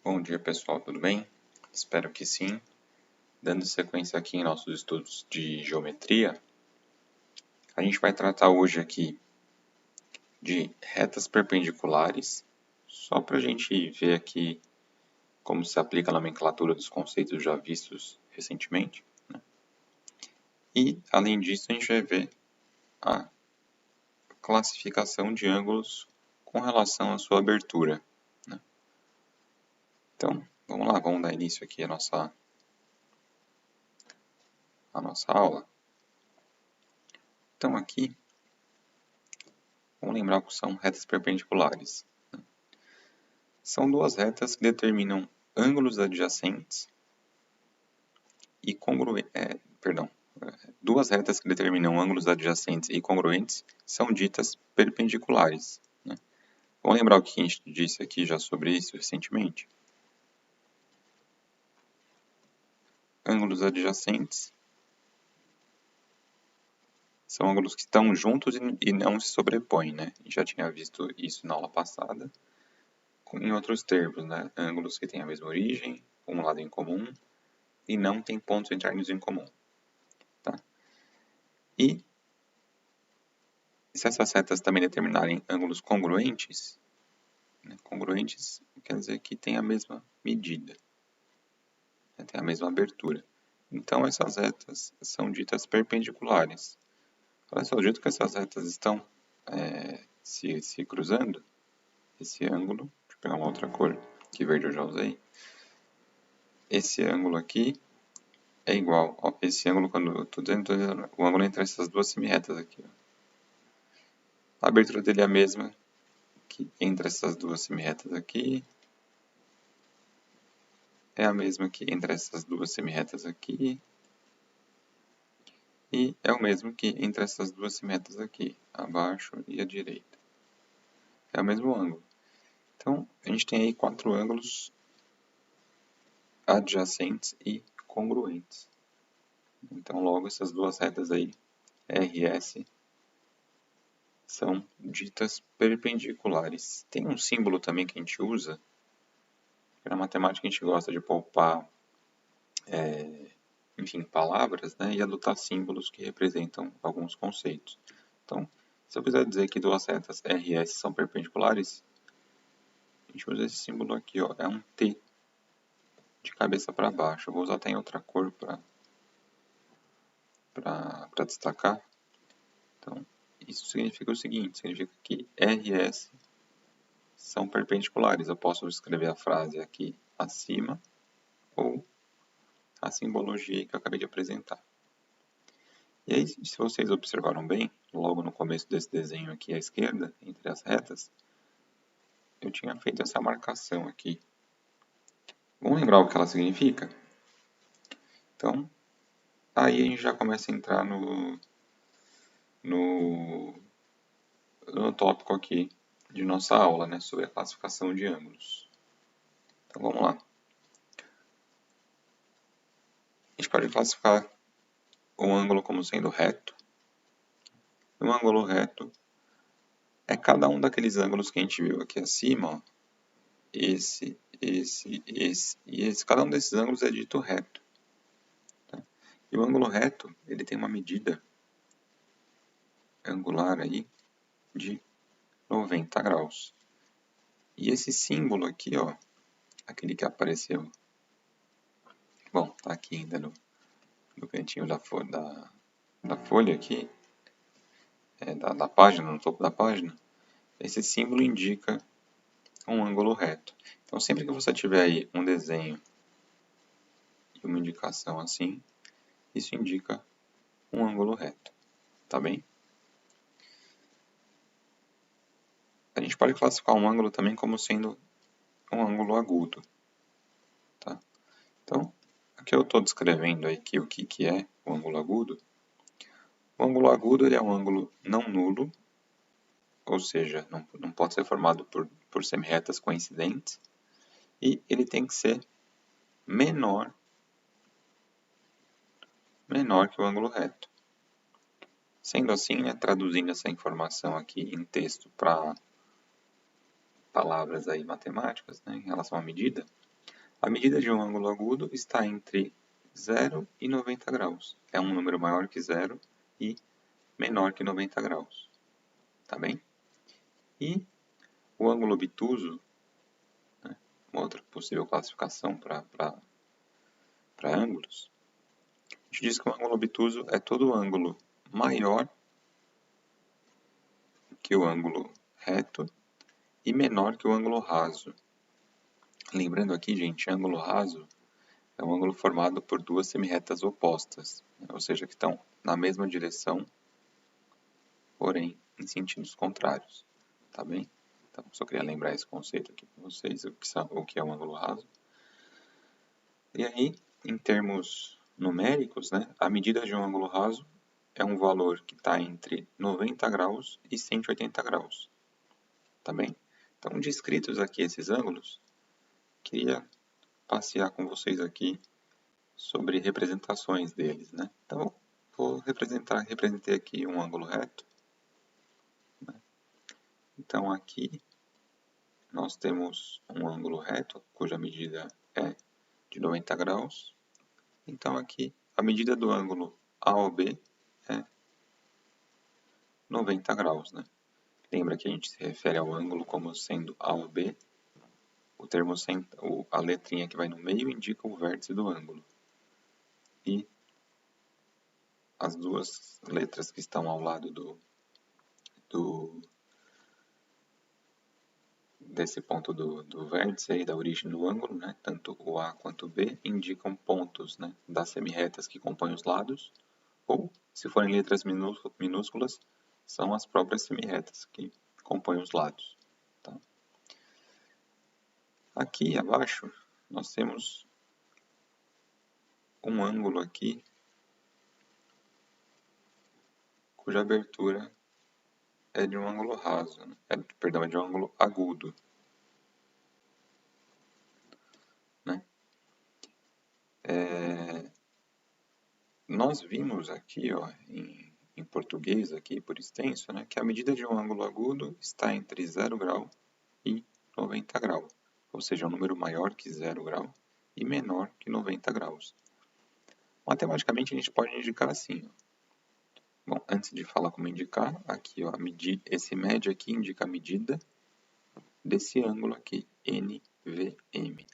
Bom dia pessoal, tudo bem? Espero que sim. Dando sequência aqui em nossos estudos de geometria, a gente vai tratar hoje aqui de retas perpendiculares, só para a gente ver aqui como se aplica a nomenclatura dos conceitos já vistos recentemente, né? E, além disso, a gente vai ver a classificação de ângulos com relação à sua abertura, né? Então, vamos lá, vamos dar início aqui à nossa aula. Então, aqui, vamos lembrar o que são retas perpendiculares. São duas retas que determinam ângulos adjacentes e duas retas que determinam ângulos adjacentes e congruentes são ditas perpendiculares, né? Vamos lembrar o que a gente disse aqui já sobre isso recentemente? Ângulos adjacentes são ângulos que estão juntos e não se sobrepõem, né? A gente já tinha visto isso na aula passada, em outros termos, né? Ângulos que têm a mesma origem, um lado em comum, e não têm pontos internos em comum. Tá? E se essas retas também determinarem ângulos congruentes, né? Congruentes quer dizer que tem a mesma medida, né? Tem a mesma abertura. Então, essas retas são ditas perpendiculares. Olha só, o jeito que essas retas estão se cruzando, esse ângulo, deixa eu pegar uma outra cor, que verde eu já usei, esse ângulo aqui é igual, ó, esse ângulo, quando eu estou dizendo, o ângulo entre essas duas semi-retas aqui, ó. A abertura dele é a mesma que entre essas duas semi-retas aqui, é a mesma que entre essas duas semi-retas aqui, e é o mesmo que entre essas duas semi-retas aqui, abaixo e à direita. É o mesmo ângulo. Então, a gente tem aí quatro ângulos adjacentes e congruentes. Então, logo, essas duas retas aí, RS, são ditas perpendiculares. Tem um símbolo também que a gente usa, que na matemática a gente gosta de poupar, enfim, palavras, né, e adotar símbolos que representam alguns conceitos. Então, se eu quiser dizer que duas retas RS são perpendiculares, a gente usa esse símbolo aqui, ó, é um T de cabeça para baixo. Eu vou usar até em outra cor para destacar. Então, isso significa o seguinte, significa que RS são perpendiculares. Eu posso escrever a frase aqui acima ou a simbologia que eu acabei de apresentar. E aí, se vocês observaram bem, logo no começo desse desenho aqui à esquerda, entre as retas, eu tinha feito essa marcação aqui. Vamos lembrar o que ela significa? Então, aí a gente já começa a entrar no tópico aqui de nossa aula, né, sobre a classificação de ângulos. Então, vamos lá. A gente pode classificar um ângulo como sendo reto. Um ângulo reto é cada um daqueles ângulos que a gente viu aqui acima, ó. Esse e esse. Cada um desses ângulos é dito reto. Tá? E o ângulo reto, ele tem uma medida angular aí de 90 graus. E esse símbolo aqui, ó, aquele que apareceu, bom, tá aqui ainda no cantinho da folha aqui, da página, no topo da página, esse símbolo indica um ângulo reto. Então, sempre que você tiver aí um desenho e uma indicação assim, isso indica um ângulo reto, tá bem? A gente pode classificar um ângulo também como sendo um ângulo agudo, tá? Então, aqui eu estou descrevendo aqui o que é o ângulo agudo. O ângulo agudo ele é um ângulo não nulo, ou seja, não pode ser formado por semi-retas coincidentes, e ele tem que ser menor que o ângulo reto. Sendo assim, né, traduzindo essa informação aqui em texto para palavras aí matemáticas, né, em relação à medida, A medida de um ângulo agudo está entre 0 e 90 graus. É um número maior que 0 e menor que 90 graus. Tá bem? E o ângulo obtuso, né, uma outra possível classificação para ângulos, a gente diz que o ângulo obtuso é todo ângulo maior que o ângulo reto e menor que o ângulo raso. Lembrando aqui, gente, ângulo raso é um ângulo formado por duas semirretas opostas, ou seja, que estão na mesma direção, porém em sentidos contrários, tá bem? Então, só queria lembrar esse conceito aqui para vocês, o que é um ângulo raso. E aí, em termos numéricos, né, a medida de um ângulo raso é um valor que está entre 90 graus e 180 graus, tá bem? Então, descritos aqui esses ângulos, queria passear com vocês aqui sobre representações deles, né? Então, representei aqui um ângulo reto, né? Então, aqui nós temos um ângulo reto, cuja medida é de 90 graus. Então, aqui, a medida do ângulo AOB é 90 graus, né? Lembra que a gente se refere ao ângulo como sendo AOB. O termo a letrinha que vai no meio indica o vértice do ângulo. E as duas letras que estão ao lado desse ponto do vértice aí, da origem do ângulo, né? Tanto o A quanto o B indicam pontos, né, das semirretas que compõem os lados, ou, se forem letras minúsculas, são as próprias semirretas que compõem os lados. Tá? Aqui abaixo nós temos um ângulo aqui cuja abertura é de um ângulo raso, né? Perdão, é de um ângulo agudo. Né? Nós vimos aqui, ó, em português, aqui por extenso, né, que a medida de um ângulo agudo está entre 0 grau e 90 graus, ou seja, um número maior que 0 grau e menor que 90 graus. Matematicamente, a gente pode indicar assim. Ó. Bom, antes de falar como indicar, aqui, ó, esse médio aqui indica a medida desse ângulo aqui, NVM.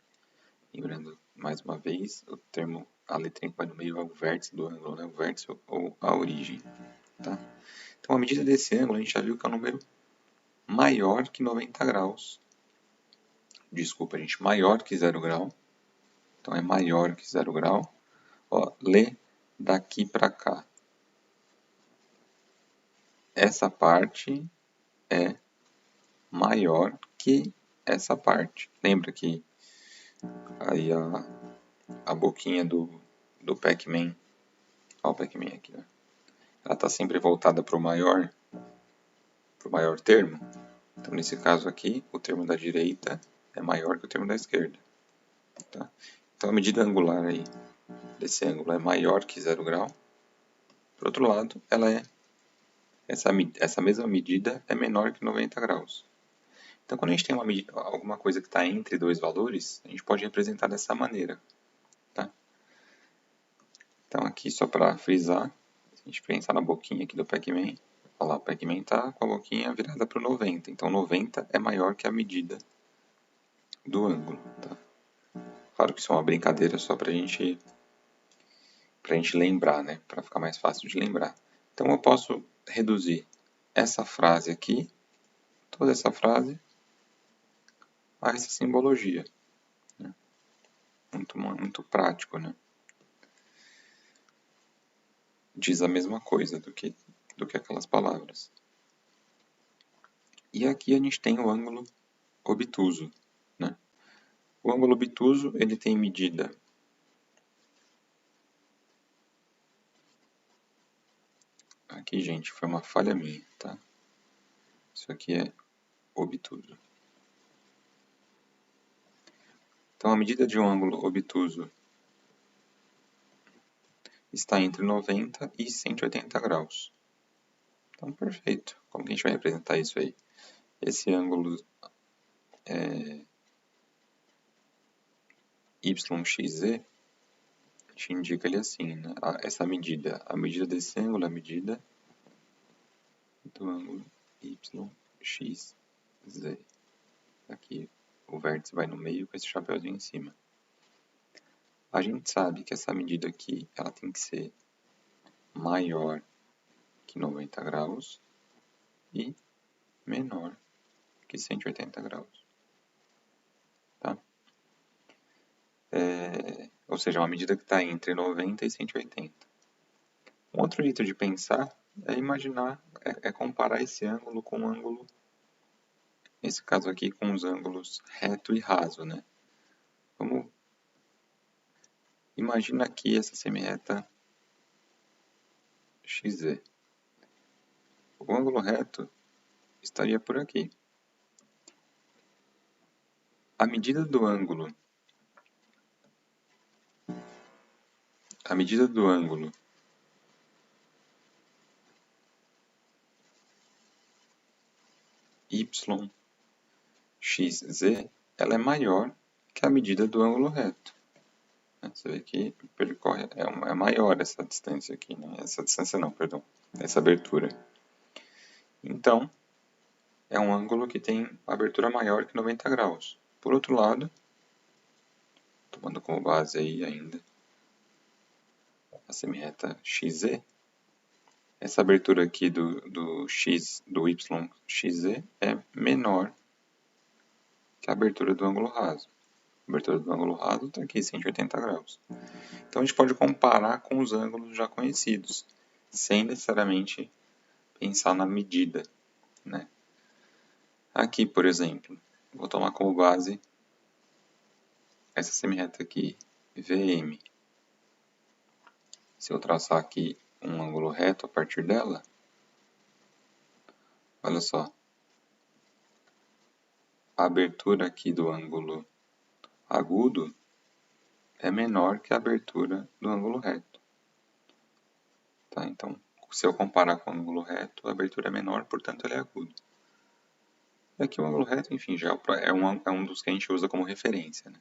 Lembrando, mais uma vez, a letrinha que vai no meio é o vértice do ângulo, né? O vértice ou a origem. Tá? Então, a medida desse ângulo, a gente já viu que é um número maior que 90 graus. Desculpa, gente, maior que 0 grau. Então, é maior que 0 grau. Ó, lê daqui para cá. Essa parte é maior que essa parte. Lembra que aí a boquinha do Pac-Man, ó o Pac-Man aqui, ó. Ela está sempre voltada para o maior termo. Então, nesse caso aqui, o termo da direita é maior que o termo da esquerda. Tá? Então, a medida angular aí desse ângulo é maior que 0 grau. Por outro lado, essa mesma medida é menor que 90 graus. Então, quando a gente tem alguma coisa que está entre dois valores, a gente pode representar dessa maneira. Tá? Então, aqui, só para frisar, se a gente pensar na boquinha aqui do Pac-Man, olha lá, o Pac-Man está com a boquinha virada para o 90. Então, 90 é maior que a medida do ângulo. Tá? Claro que isso é uma brincadeira só para a gente lembrar, né? Para ficar mais fácil de lembrar. Então, eu posso reduzir essa frase aqui, toda essa frase, a essa simbologia. Né? Muito prático, né? Diz a mesma coisa do que aquelas palavras. E aqui a gente tem o ângulo obtuso. Né? O ângulo obtuso ele tem medida aqui, gente, foi uma falha minha, tá? Isso aqui é obtuso. Então, a medida de um ângulo obtuso está entre 90 e 180 graus. Então, perfeito. Como que a gente vai representar isso aí? yxz, a gente indica ele assim, né? Essa medida, a medida desse ângulo é a medida do ângulo yxz. Aqui o vértice vai no meio com esse chapéuzinho em cima. A gente sabe que essa medida aqui, ela tem que ser maior que 90 graus e menor que 180 graus. Tá? Ou seja, uma medida que está entre 90 e 180. Um outro jeito de pensar é imaginar, é comparar esse ângulo com o ângulo, nesse caso aqui, com os ângulos reto e raso, né? Vamos imagina aqui essa semirreta XZ. O ângulo reto estaria por aqui. A medida do ângulo YXZ, ela é maior que a medida do ângulo reto. Você vê que percorre, é maior essa distância aqui, né? Essa distância não, perdão, essa abertura. Então, é um ângulo que tem abertura maior que 90 graus. Por outro lado, tomando como base aí ainda a semirreta XZ, essa abertura aqui do YXZ é menor que a abertura do ângulo raso. A abertura do ângulo raso está aqui, 180 graus. Então, a gente pode comparar com os ângulos já conhecidos, sem necessariamente pensar na medida, né? Aqui, por exemplo, vou tomar como base essa semirreta aqui, VM. Se eu traçar aqui um ângulo reto a partir dela, olha só, a abertura aqui do ângulo agudo é menor que a abertura do ângulo reto. Tá? Então, se eu comparar com o ângulo reto, a abertura é menor, portanto ele é agudo. E aqui o ângulo reto, enfim, já é um dos que a gente usa como referência, né?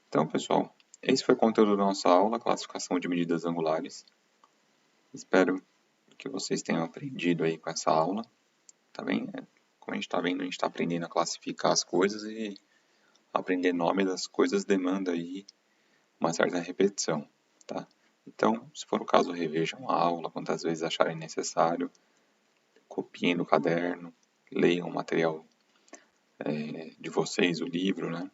Então, pessoal, esse foi o conteúdo da nossa aula, classificação de medidas angulares. Espero que vocês tenham aprendido aí com essa aula. Tá bem? Como a gente está vendo, a gente está aprendendo a classificar as coisas e aprender nome das coisas demanda aí uma certa repetição, tá? Então, se for o caso, revejam a aula quantas vezes acharem necessário, copiem no caderno, leiam o material de vocês, o livro, né?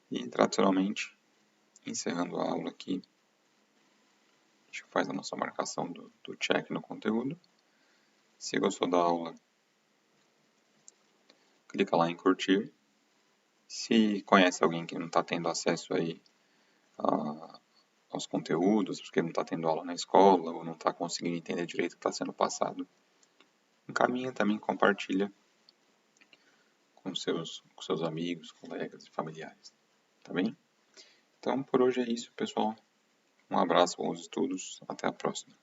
E, tradicionalmente, encerrando a aula aqui, a gente faz a nossa marcação do check no conteúdo. Se gostou da aula, clica lá em curtir. Se conhece alguém que não está tendo acesso aí aos conteúdos, porque não está tendo aula na escola ou não está conseguindo entender direito o que está sendo passado, encaminha também, compartilha com seus amigos, colegas e familiares, tá bem? Então, por hoje é isso, pessoal. Um abraço, bons estudos, até a próxima.